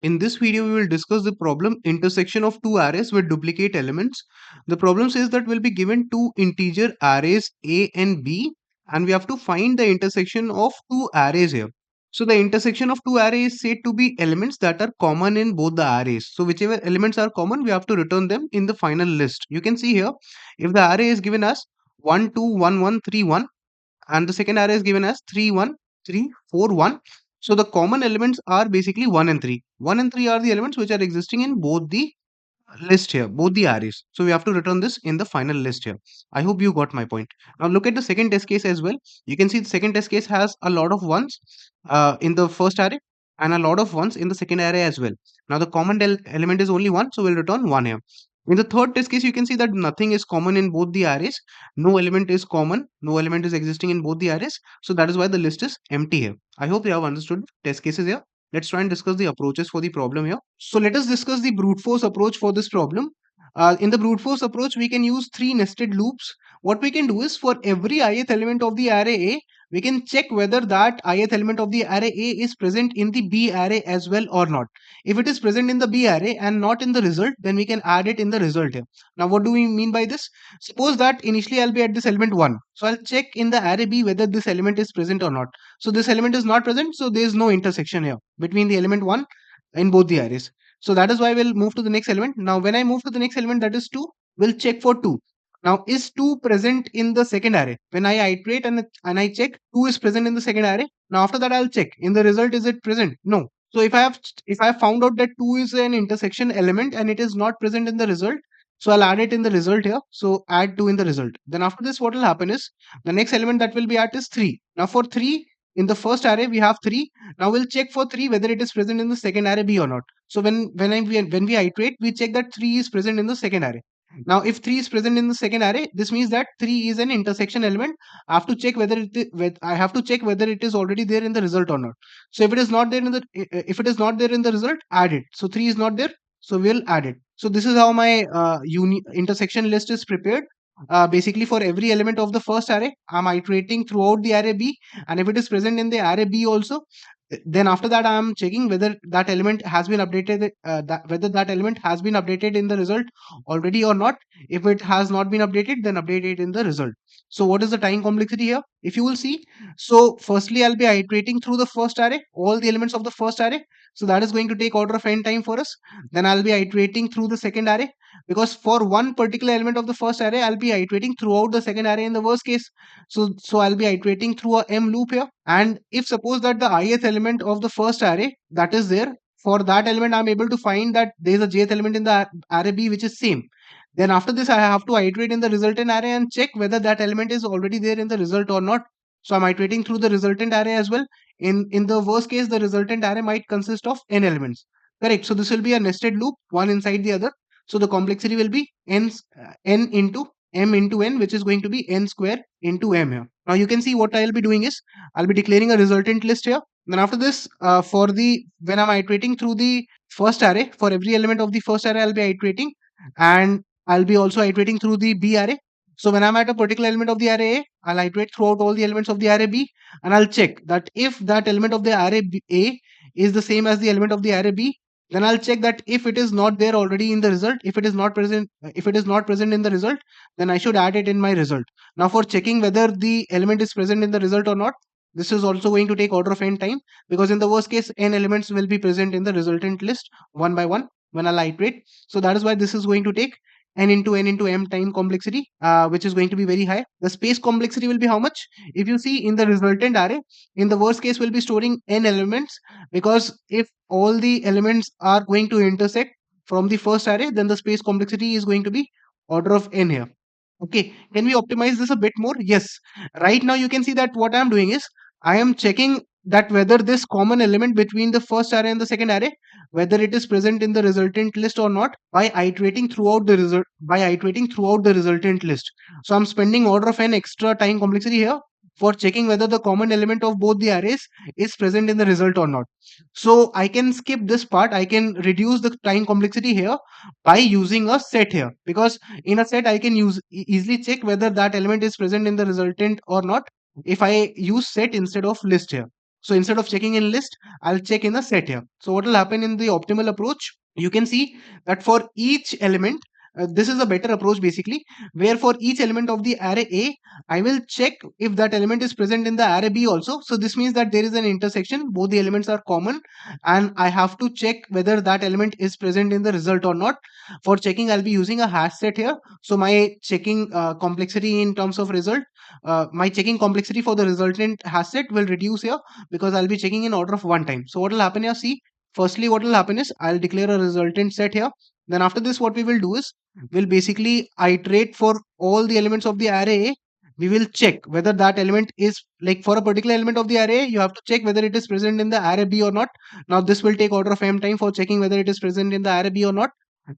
In this video, we will discuss the problem intersection of two arrays with duplicate elements. The problem says that we'll be given two integer arrays A and B, and we have to find the intersection of two arrays here. So the intersection of two arrays is said to be elements that are common in both the arrays. So whichever elements are common, we have to return them in the final list. You can see here, if the array is given as 1 2 1 1 3 1, and the second array is given as 3 1 3 4 1. So the common elements are basically 1 and 3. 1 and 3 are the elements which are existing in both the list here, both the arrays. So we have to return this in the final list here. I hope you got my point. Now look at the second test case as well. You can see the second test case has a lot of ones in the first array and a lot of ones in the second array as well. Now the common element is only 1, so we'll return 1 here. In the third test case, you can see that nothing is common in both the arrays. No element is common. No element is existing in both the arrays. So that is why the list is empty here. I hope you have understood test cases here. Let's try and discuss the approaches for the problem here. So let us discuss the brute force approach for this problem. In the brute force approach, we can use three nested loops. What we can do is for every ith element of the array A, we can check whether that ith element of the array A is present in the B array as well or not. If it is present in the B array and not in the result, then we can add it in the result here. Now, what do we mean by this? Suppose that initially I'll be at this element 1. So I'll check in the array B whether this element is present or not. So this element is not present, so there is no intersection here between the element 1 in both the arrays. So that is why we'll move to the next element. Now, when I move to the next element, that is 2, we'll check for 2. Now, is 2 present in the second array? When I iterate and I check, 2 is present in the second array. Now, after that, I'll check in the result, is it present? No. So if I have found out that 2 is an intersection element and it is not present in the result, so I'll add it in the result here. So add 2 in the result. Then after this, what will happen is the next element that will be at is 3. Now for 3, in the first array, we have 3. Now we'll check for 3 whether it is present in the second array B or not. So when we iterate, we check that 3 is present in the second array. Now if 3 is present in the second array, this means that 3 is an intersection element. I have to check I have to check whether it is already there in the result or not. So if it is not there in the result, add it. So 3 is not there, so we'll add it. So this is how my intersection list is prepared. Basically for every element of the first array, I'm iterating throughout the array B, and if it is present in the array B also, then after that I am checking whether that element has been updated, whether that element has been updated in the result already or not. If it has not been updated, then update it in the result. So what is the time complexity here? If you will see, so firstly I'll be iterating through the first array, all the elements of the first array. So that is going to take order of n time for us. Then I'll be iterating through the second array, because for one particular element of the first array, I'll be iterating throughout the second array in the worst case. So I'll be iterating through a m loop here. And if suppose that the ith element of the first array that is there, for that element I'm able to find that there is a jth element in the array B which is same. Then after this, I have to iterate in the resultant array and check whether that element is already there in the result or not. So I'm iterating through the resultant array as well. In the worst case, the resultant array might consist of n elements. Correct. So this will be a nested loop, one inside the other. So the complexity will be n into m into n, which is going to be n square into m here. Now you can see what I'll be doing is I'll be declaring a resultant list here. Then after this, when I'm iterating through the first array, for every element of the first array, I'll be iterating, and I'll be also iterating through the B array. So when I'm at a particular element of the array A, I'll iterate throughout all the elements of the array B, and I'll check that if that element of the array A is the same as the element of the array B, then I'll check that if it is not there already in the result, if it is not present in the result, then I should add it in my result. Now for checking whether the element is present in the result or not, this is also going to take order of n time, because in the worst case, n elements will be present in the resultant list one by one when I'll iterate. So that is why this is going to take n into m time complexity, which is going to be very high. The space complexity will be how much? If you see in the resultant array, in the worst case, we'll be storing n elements, because if all the elements are going to intersect from the first array, then the space complexity is going to be order of n here. Okay, can we optimize this a bit more? Yes. Right now you can see that what I'm doing is I am checking that whether this common element between the first array and the second array, whether it is present in the resultant list or not, by iterating throughout the resultant list. So I'm spending order of n extra time complexity here for checking whether the common element of both the arrays is present in the result or not. So I can skip this part. I can reduce the time complexity here by using a set here, because in a set I can easily check whether that element is present in the resultant or not if I use set instead of list here. So instead of checking in list, I'll check in the set here. So what will happen in the optimal approach? You can see that for each element, this is a better approach basically, where for each element of the array A, I will check if that element is present in the array B also. So this means that there is an intersection, both the elements are common, and I have to check whether that element is present in the result or not. For checking, I'll be using a hash set here. So my checking complexity in terms of result, my checking complexity for the resultant hash set will reduce here because I'll be checking in order of one time. So what will happen here? See, firstly, what will happen is I'll declare a resultant set here. Then after this, what we will do is we'll basically iterate for all the elements of the array A. We will check whether that element is like for a particular element of the array. You have to check whether it is present in the array B or not. Now this will take order of m time for checking whether it is present in the array B or not.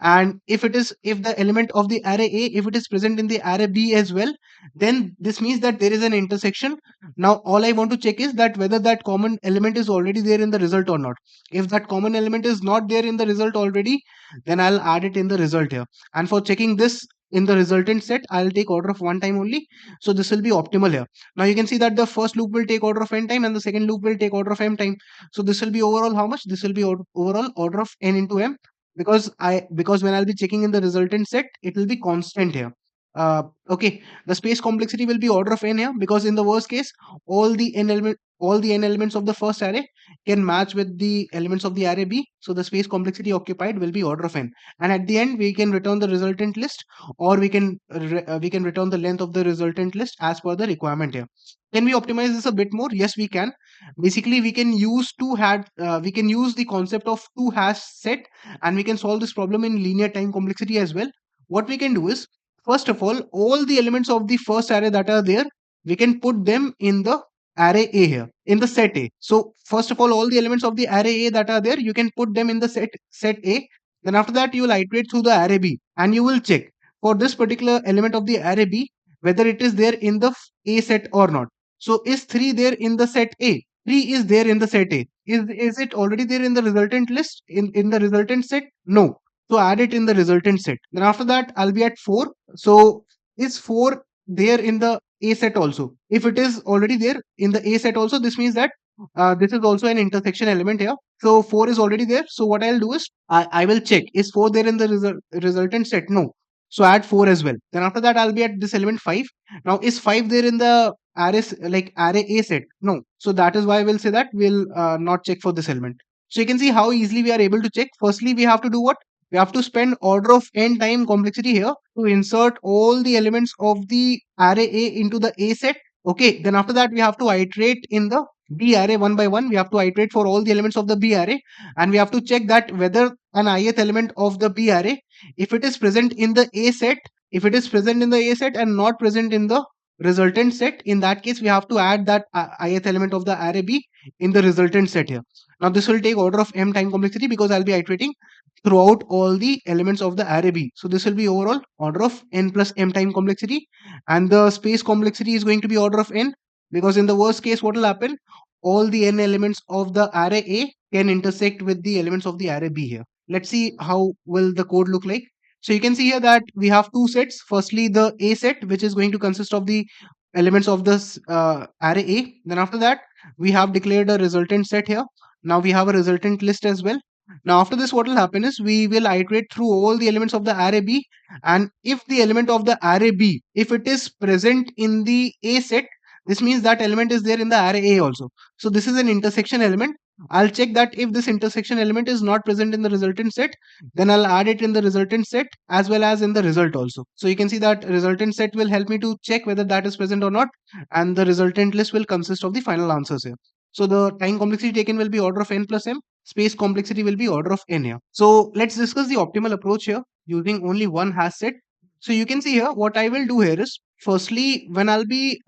And if the element of the array A, if it is present in the array B as well, then this means that there is an intersection. Now all I want to check is that whether that common element is already there in the result or not. If that common element is not there in the result already, then I'll add it in the result here. And for checking this in the resultant set, I'll take order of one time only. So this will be optimal here. Now you can see that the first loop will take order of n time and the second loop will take order of m time. So this will be overall how much? This will be overall order of n into m, because when I'll be checking in the resultant set, it will be constant here. Okay, the space complexity will be order of n here, because in the worst case, all the n elements of the first array can match with the elements of the array B. So the space complexity occupied will be order of n. And at the end, we can return the resultant list, or we can return the length of the resultant list as per the requirement here. Can we optimize this a bit more? Yes, we can. Basically, we can use the concept of two hash set, and we can solve this problem in linear time complexity as well. What we can do is, first of all the elements of the first array that are there, we can put them in the array A here, in the set A. So first of all the elements of the array A that are there, you can put them in the set A. Then after that, you will iterate through the array B, and you will check for this particular element of the array B whether it is there in the A set or not. So is 3 there in the set A? 3 is there in the set A. Is it already there in the resultant list, in the resultant set? No. So add it in the resultant set. Then after that, I'll be at 4. So is 4 there in the A set also? If it is already there in the A set also, this means that this is also an intersection element here. So 4 is already there. So what I'll do is I will check, is 4 there in the resultant set? No. So add 4 as well. Then after that, I'll be at this element 5. Now is 5 there in the array A set? No. So that is why I will say that we'll not check for this element. So you can see how easily we are able to check. Firstly, we have to do what? We have to spend order of n time complexity here to insert all the elements of the array A into the A set. Okay, then after that, we have to iterate in the B array one by one. We have to iterate for all the elements of the B array, and we have to check that whether an ith element of the B array, if it is present in the A set, if it is present in the A set and not present in the resultant set, in that case we have to add that ith element of the array B in the resultant set here. Now this will take order of m time complexity, because I'll be iterating throughout all the elements of the array B. So this will be overall order of n plus m time complexity, and the space complexity is going to be order of n, because in the worst case, what will happen? All the n elements of the array A can intersect with the elements of the array B here. Let's see how will the code look like. So you can see here that we have two sets. Firstly, the A set, which is going to consist of the elements of this array A. Then after that, we have declared a resultant set here. Now we have a resultant list as well. Now after this, what will happen is we will iterate through all the elements of the array B, and if the element of the array B, if it is present in the A set, this means that element is there in the array A also. So this is an intersection element. I'll check that if this intersection element is not present in the resultant set, then I'll add it in the resultant set as well as in the result also. So you can see that resultant set will help me to check whether that is present or not, and the resultant list will consist of the final answers here. So the time complexity taken will be order of n plus m. Space complexity will be order of n here. So let's discuss the optimal approach here using only one hash set. So you can see here what I will do here is, firstly, when I'll be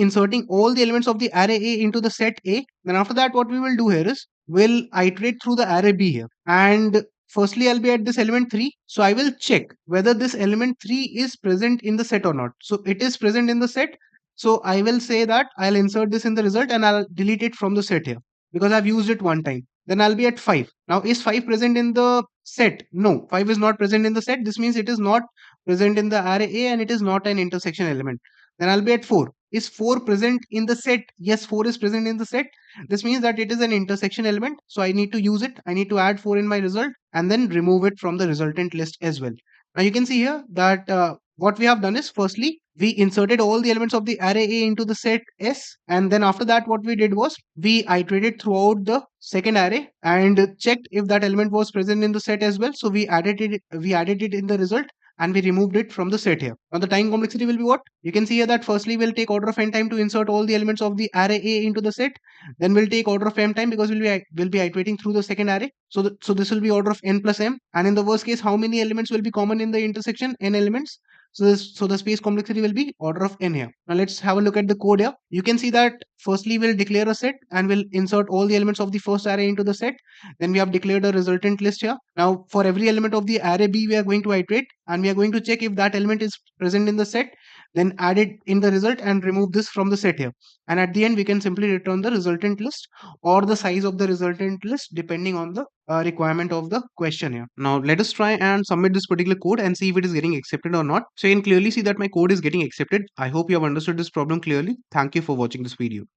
inserting all the elements of the array A into the set A. Then after that, what we will do here is we'll iterate through the array B here. And firstly, I'll be at this element 3. So I will check whether this element 3 is present in the set or not. So it is present in the set. So I will say that I'll insert this in the result and I'll delete it from the set here, because I've used it one time. Then I'll be at 5. Now is 5 present in the set? No, 5 is not present in the set. This means it is not present in the array A and it is not an intersection element. Then I'll be at 4. is 4 present in the set? Yes, 4 is present in the set. This means that it is an intersection element. So I need to use it. I need to add 4 in my result and then remove it from the resultant list as well. Now you can see here that what we have done is, firstly, we inserted all the elements of the array A into the set S. And then after that, what we did was we iterated throughout the second array and checked if that element was present in the set as well. So we added it in the result and we removed it from the set here. Now the time complexity will be what? You can see here that firstly we'll take order of n time to insert all the elements of the array A into the set. Then we'll take order of m time because we'll be iterating through the second array. So this will be order of n plus m. And in the worst case, how many elements will be common in the intersection? N elements. So the space complexity will be order of n here. Now let's have a look at the code here. You can see that firstly we'll declare a set and we'll insert all the elements of the first array into the set. Then we have declared a resultant list here. Now for every element of the array B, we are going to iterate and we are going to check if that element is present in the set, then add it in the result and remove this from the set here. And at the end, we can simply return the resultant list or the size of the resultant list depending on the requirement of the question here. Now let us try and submit this particular code and see if it is getting accepted or not. So you can clearly see that my code is getting accepted. I hope you have understood this problem clearly. Thank you for watching this video.